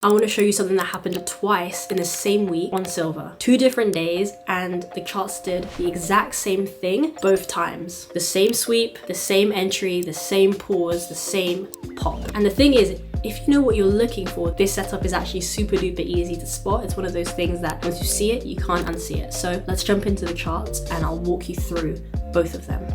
I want to show you something that happened twice in the same week on silver. 2 different days, and the charts did the exact same thing both times. The same sweep, the same entry, the same pause, the same pop. And the thing is, if you know what you're looking for, this setup is actually super duper easy to spot. It's one of those things that once you see it, you can't unsee it. So let's jump into the charts and I'll walk you through both of them.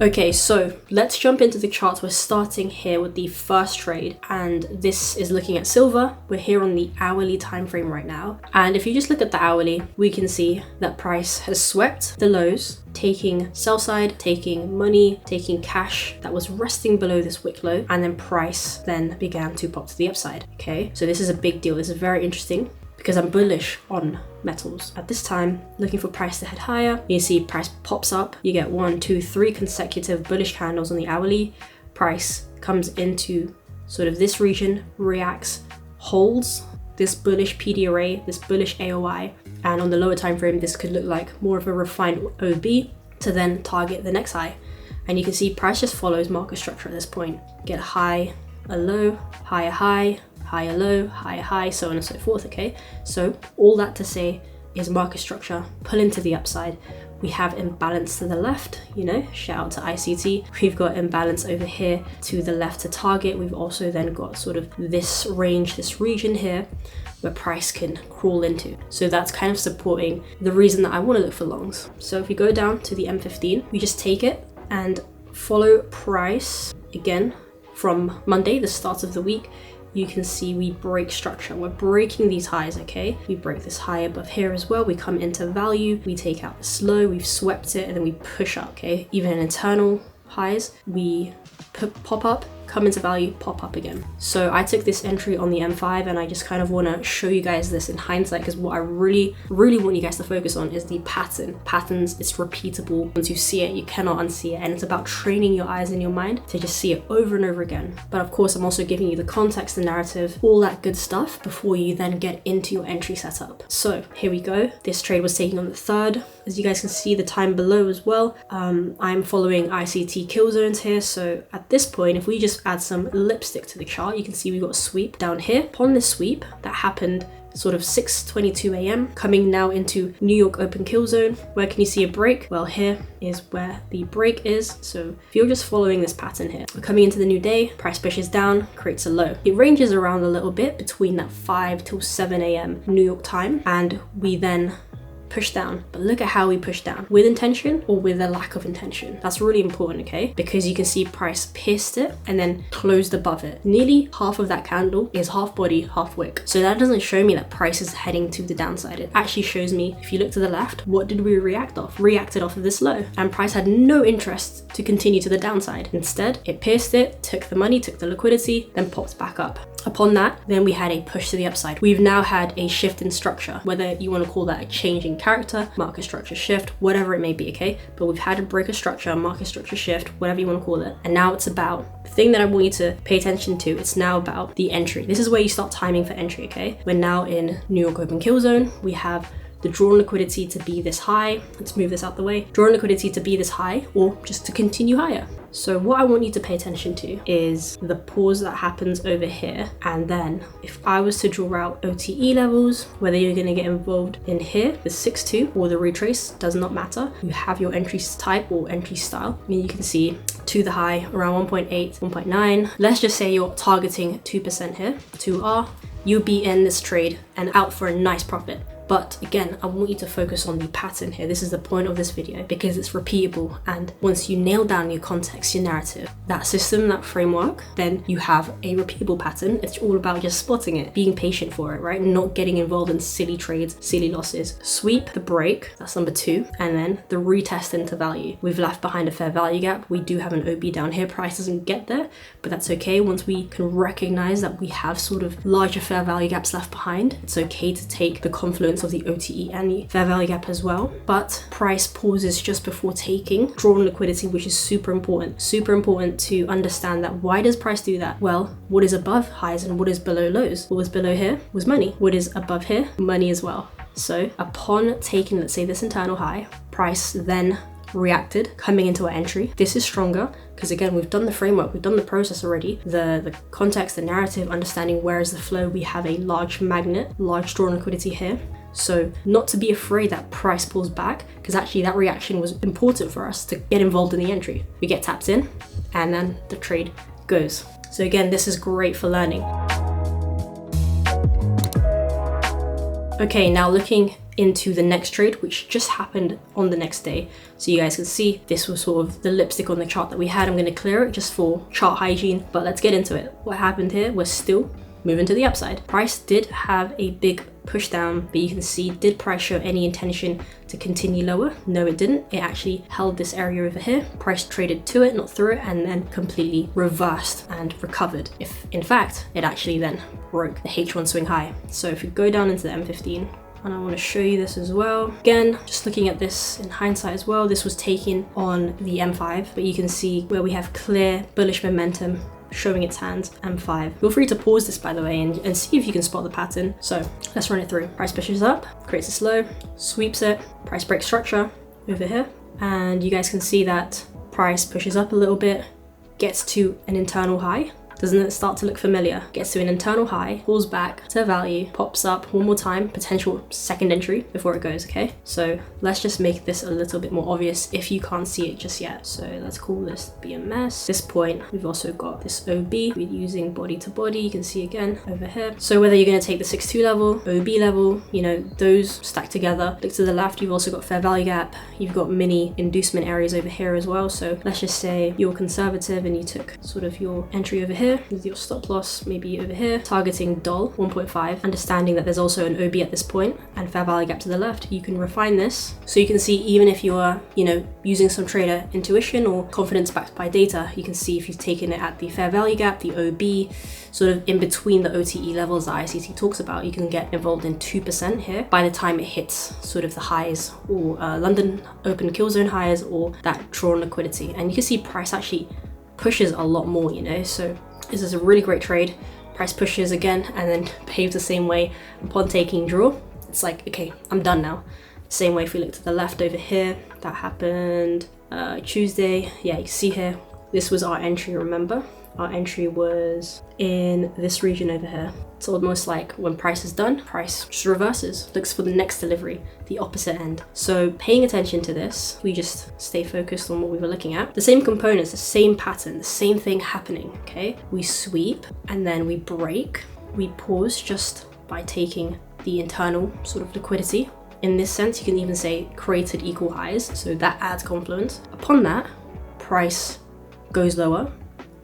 Okay, so let's jump into the charts. We're starting here with the first trade, and this is looking at silver. We're here on the hourly time frame right now. And if you just look at the hourly, we can see that price has swept the lows, taking sell side, taking money, taking cash that was resting below this wick low, and then price then began to pop to the upside. Okay, so this is a big deal. This is very interesting, because I'm bullish on metals. At this time, looking for price to head higher. You see price pops up. You get 1, 2, 3 consecutive bullish candles on the hourly. Price comes into sort of this region, reacts, holds this bullish PDRA, this bullish AOI. And on the lower time frame, this could look like more of a refined OB to then target the next high. And you can see price just follows market structure at this point. Get a high, a low, higher high, higher low, higher high, so on and so forth. Okay, so all that to say is market structure pulling to the upside. We have imbalance to the left, you know, shout out to ICT. We've got imbalance over here to the left to target. We've also then got sort of this range, this region here where price can crawl into. So that's kind of supporting the reason that I want to look for longs. So if we go down to the M15, we just take it and follow price again from Monday, the start of the week. You can see we break structure. We're breaking these highs, okay? We break this high above here as well. We come into value, we take out this low, we've swept it, and then we push up, okay? Even in internal highs, we pop up, come into value, pop up again. So I took this entry on the M5, and I just kind of want to show you guys this in hindsight, because what I really want you guys to focus on is the pattern. Patterns, it's repeatable. Once you see it, you cannot unsee it, and it's about training your eyes and your mind to just see it over and over again. But of course, I'm also giving you the context, the narrative, all that good stuff before you then get into your entry setup. So here we go. This trade was taken on the 3rd. As you guys can see, the time below as well. I'm following ICT kill zones here. So at this point, if we just add some lipstick to the chart, you can see we've got a sweep down here. Upon this sweep that happened sort of 6:22 a.m. coming now into New York open kill zone. Where can you see a break? Well, here is where the break is. So if you're just following this pattern here, we're coming into the new day, price pushes down, creates a low. It ranges around a little bit between that 5 till 7 a.m. New York time, and we then push down. But look at how we push down, with intention or with a lack of intention. That's really important, okay? Because you can see price pierced it and then closed above it. Nearly half of that candle is half body, half wick. So that doesn't show me that price is heading to the downside. It actually shows me, if you look to the left, what did we react off? Reacted off of this low, and price had no interest to continue to the downside. Instead, it pierced it, took the money, took the liquidity, then popped back up. Upon that, then we had a push to the upside. We've now had a shift in structure, whether you want to call that a change in character, market structure shift, whatever it may be, okay? But we've had a break of structure, market structure shift, whatever you want to call it. And now it's about the thing that I want you to pay attention to. It's now about the entry. This is where you start timing for entry, okay? We're now in New York open kill zone. We have the drawn liquidity to be this high. Let's move this out the way. Drawn liquidity to be this high, or just to continue higher. So what I want you to pay attention to is the pause that happens over here. And then if I was to draw out OTE levels, whether you're going to get involved in here, the 6-2 or the retrace, does not matter. You have your entry type or entry style. I mean, you can see to the high around 1.8, 1.9. Let's just say you're targeting 2% here, 2R. You'll be in this trade and out for a nice profit. But again, I want you to focus on the pattern here. This is the point of this video, because it's repeatable. And once you nail down your context, your narrative, that system, that framework, then you have a repeatable pattern. It's all about just spotting it, being patient for it, right? Not getting involved in silly trades, silly losses. Sweep the break, that's number 2. And then the retest into value. We've left behind a fair value gap. We do have an OB down here. Price doesn't get there, but that's okay. Once we can recognize that we have sort of larger fair value gaps left behind, it's okay to take the confluence of the OTE and the fair value gap as well. But price pauses just before taking drawn liquidity, which is super important to understand that. Why does price do that? Well, what is above highs and what is below lows? What was below here was money. What is above here? Money as well. So upon taking, let's say, this internal high, price then reacted coming into our entry. This is stronger because again, we've done the framework, we've done the process already, the context, the narrative, understanding where is the flow. We have a large magnet, large drawn liquidity here. So not to be afraid that price pulls back, because actually that reaction was important for us to get involved in the entry. We get tapped in and then the trade goes. So again, this is great for learning. Okay, now looking into the next trade, which just happened on the next day. So you guys can see this was sort of the lipstick on the chart that we had. I'm going to clear it just for chart hygiene, but let's get into it. What happened here was still moving to the upside. Price did have a big push down, but you can see, did price show any intention to continue lower? No, it didn't. It actually held this area over here. Price traded to it, not through it, and then completely reversed and recovered. If in fact, it actually then broke the H1 swing high. So if you go down into the M15, and I want to show you this as well. Again, just looking at this in hindsight as well, this was taken on the M5, but you can see where we have clear bullish momentum showing its hands, M5. Feel free to pause this, by the way, and see if you can spot the pattern. So let's run it through. Price pushes up, creates a slow, sweeps it, price breaks structure over here. And you guys can see that price pushes up a little bit, gets to an internal high. Doesn't it start to look familiar? Gets to an internal high, pulls back to value, pops up one more time, potential second entry before it goes, okay? So let's just make this a little bit more obvious if you can't see it just yet. So let's call this BMS. At this point, we've also got this OB. We're using body to body, you can see again over here. So whether you're gonna take the 6-2 level, OB level, you know, those stacked together. Look to the left, you've also got fair value gap. You've got mini inducement areas over here as well. So let's just say you're conservative and you took sort of your entry over here with your stop loss maybe over here, targeting doll 1.5, understanding that there's also an OB at this point and fair value gap to the left. You can refine this so you can see, even if you are, you know, using some trader intuition or confidence backed by data, you can see if you've taken it at the fair value gap, the OB, sort of in between the OTE levels that ICT talks about. You can get involved in 2% here by the time it hits sort of the highs or London open kill zone highs or that drawn liquidity. And you can see price actually pushes a lot more, you know, so this is a really great trade. Price pushes again and then behaves the same way upon taking draw. It's like, okay, I'm done now. Same way if we look to the left over here, that happened Tuesday. Yeah, you can see here, this was our entry, remember? Our entry was in this region over here. It's almost like when price is done, price just reverses, looks for the next delivery, the opposite end. So paying attention to this, we just stay focused on what we were looking at. The same components, the same pattern, the same thing happening, okay? We sweep and then we break. We pause just by taking the internal sort of liquidity. In this sense, you can even say created equal highs. So that adds confluence. Upon that, price goes lower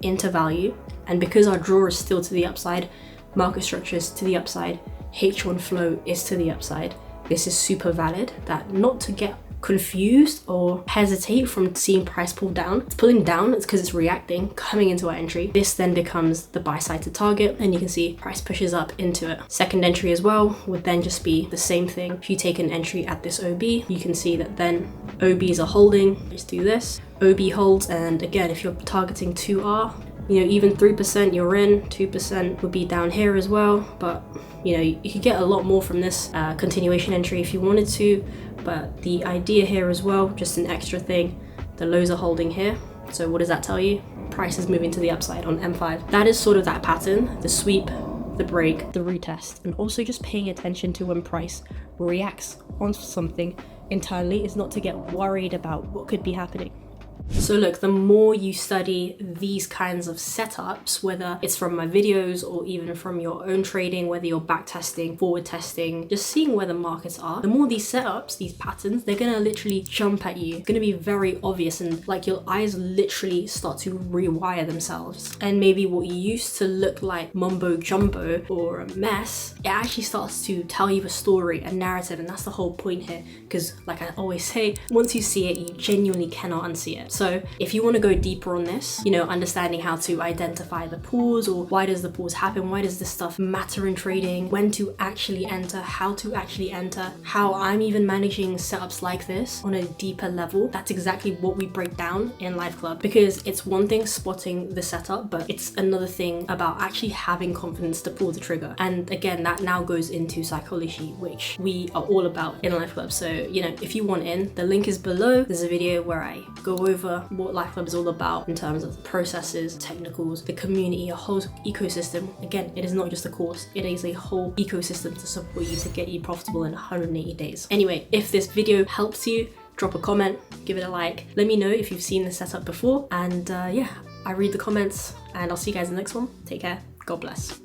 into value. And because our draw is still to the upside, market structure is to the upside, H1 flow is to the upside. This is super valid, that not to get confused or hesitate from seeing price pull down. It's pulling down, it's because it's reacting, coming into our entry. This then becomes the buy side to target, and you can see price pushes up into it. Second entry as well would then just be the same thing. If you take an entry at this OB, you can see that then OBs are holding. Let's do this. OB holds, and again, if you're targeting 2R, you know, even 3% you're in, 2% would be down here as well. But you know, you could get a lot more from this continuation entry if you wanted to. But the idea here as well, just an extra thing, the lows are holding here. So what does that tell you? Price is moving to the upside on M5. That is sort of that pattern, the sweep, the break, the retest, and also just paying attention to when price reacts onto something internally is not to get worried about what could be happening. So look, the more you study these kinds of setups, whether it's from my videos or even from your own trading, whether you're back testing, forward testing, just seeing where the markets are, the more these setups, these patterns, they're gonna literally jump at you. It's gonna be very obvious, and like your eyes literally start to rewire themselves. And maybe what you used to look like mumbo jumbo or a mess, it actually starts to tell you a story, a narrative, and that's the whole point here. Because like I always say, once you see it, you genuinely cannot unsee it. So if you want to go deeper on this, you know, understanding how to identify the pause, or why does the pause happen, why does this stuff matter in trading, when to actually enter, how to actually enter, how I'm even managing setups like this on a deeper level, that's exactly what we break down in Live Club. Because it's one thing spotting the setup, but it's another thing about actually having confidence to pull the trigger. And again, that now goes into psychology, which we are all about in Live Club. So, you know, if you want in, the link is below. There's a video where I go over what Live Club is all about in terms of the processes, technicals, the community, a whole ecosystem. Again, it is not just a course, it is a whole ecosystem to support you to get you profitable in 180 days. Anyway, if this video helps you, drop a comment, give it a like. Let me know if you've seen this setup before. And yeah, I read the comments, and I'll see you guys in the next one. Take care. God bless.